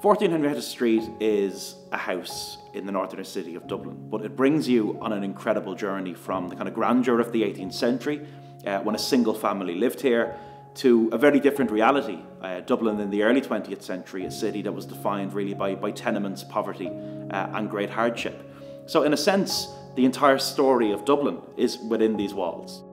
14 Henrietta Street is a house in the northern city of Dublin, but it brings you on an incredible journey from the kind of grandeur of the 18th century, when a single family lived here, to a very different reality. Dublin in the early 20th century, a city that was defined really by tenements, poverty, and great hardship. So in a sense, the entire story of Dublin is within these walls.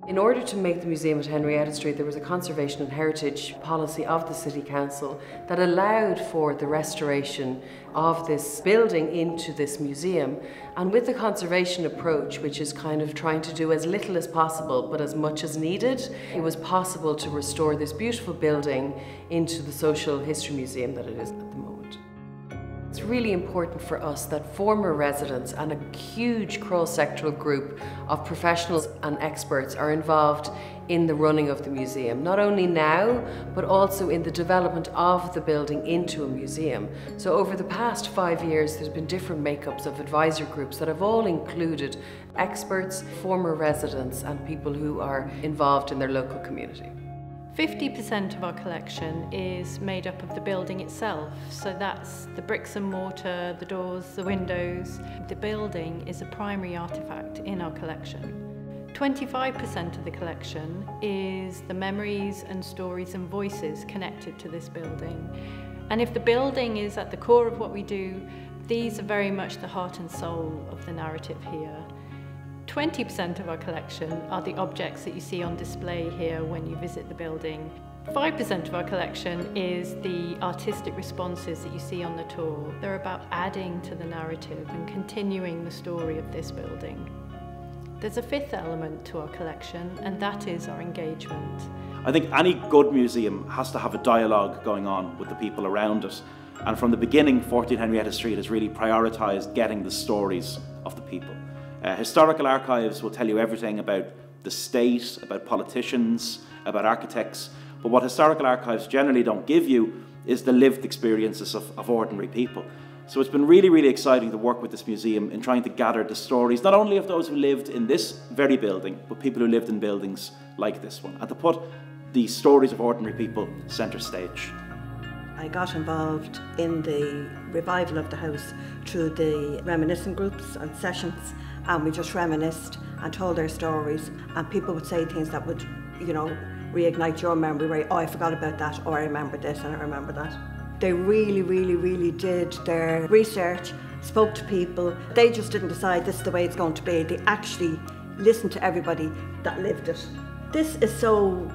In order to make the museum at Henrietta Street, there was a conservation and heritage policy of the City Council that allowed for the restoration of this building into this museum. And with the conservation approach, which is kind of trying to do as little as possible but as much as needed, it was possible to restore this beautiful building into the social history museum that it is at the moment. It's really important for us that former residents and a huge cross-sectoral group of professionals and experts are involved in the running of the museum, not only now, but also in the development of the building into a museum. So over the past 5 years, there's been different makeups of advisor groups that have all included experts, former residents, and people who are involved in their local community. 50% of our collection is made up of the building itself, so that's the bricks and mortar, the doors, the windows. The building is a primary artefact in our collection. 25% of the collection is the memories and stories and voices connected to this building. And if the building is at the core of what we do, these are very much the heart and soul of the narrative here. 20% of our collection are the objects that you see on display here when you visit the building. 5% of our collection is the artistic responses that you see on the tour. They're about adding to the narrative and continuing the story of this building. There's a fifth element to our collection, and that is our engagement. I think any good museum has to have a dialogue going on with the people around it. And from the beginning, 14 Henrietta Street has really prioritised getting the stories of the people. Historical archives will tell you everything about the state, about politicians, about architects, but what historical archives generally don't give you is the lived experiences of ordinary people. So it's been really, really exciting to work with this museum in trying to gather the stories, not only of those who lived in this very building, but people who lived in buildings like this one, and to put the stories of ordinary people centre stage. I got involved in the revival of the house through the reminiscent groups and sessions, and we just reminisced and told our stories, and people would say things that would, reignite your memory, where, oh, I forgot about that, or I remember this and I remember that. They really, really, really did their research, spoke to people. They just didn't decide this is the way it's going to be. They actually listened to everybody that lived it. This is so,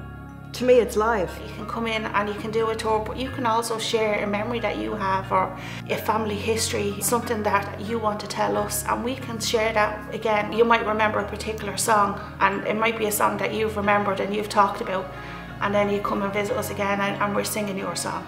to me, it's live. You can come in and you can do a tour, but you can also share a memory that you have or a family history, something that you want to tell us, and we can share that again. You might remember a particular song, and it might be a song that you've remembered and you've talked about, and then you come and visit us again and we're singing your song.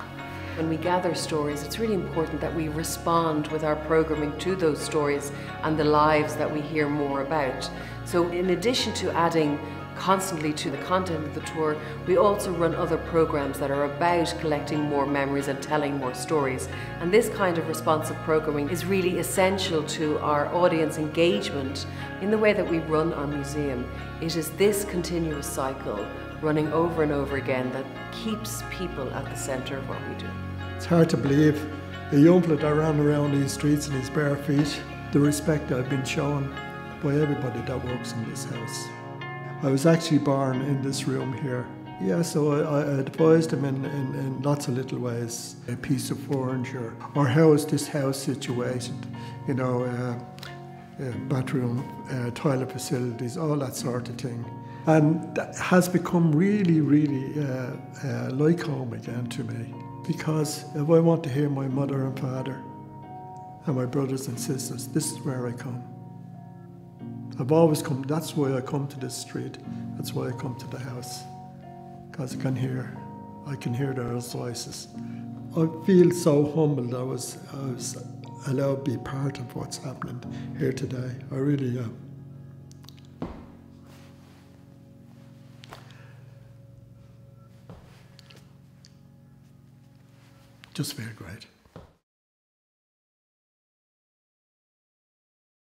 When we gather stories, it's really important that we respond with our programming to those stories and the lives that we hear more about. So in addition to adding constantly to the content of the tour, we also run other programs that are about collecting more memories and telling more stories. And this kind of responsive programming is really essential to our audience engagement in the way that we run our museum. It is this continuous cycle running over and over again that keeps people at the centre of what we do. It's hard to believe a young fella that ran around these streets in his bare feet, the respect I've been shown by everybody that works in this house. I was actually born in this room here. Yeah, so I advised him in lots of little ways. A piece of furniture, or how is this house situated, bathroom, toilet facilities, all that sort of thing. And that has become really, really like home again to me. Because if I want to hear my mother and father and my brothers and sisters, this is where I come. I've always come, that's why I come to this street, that's why I come to the house. Because I can hear their voices. I feel so humbled I was allowed to be part of what's happening here today. I really am. Just very great.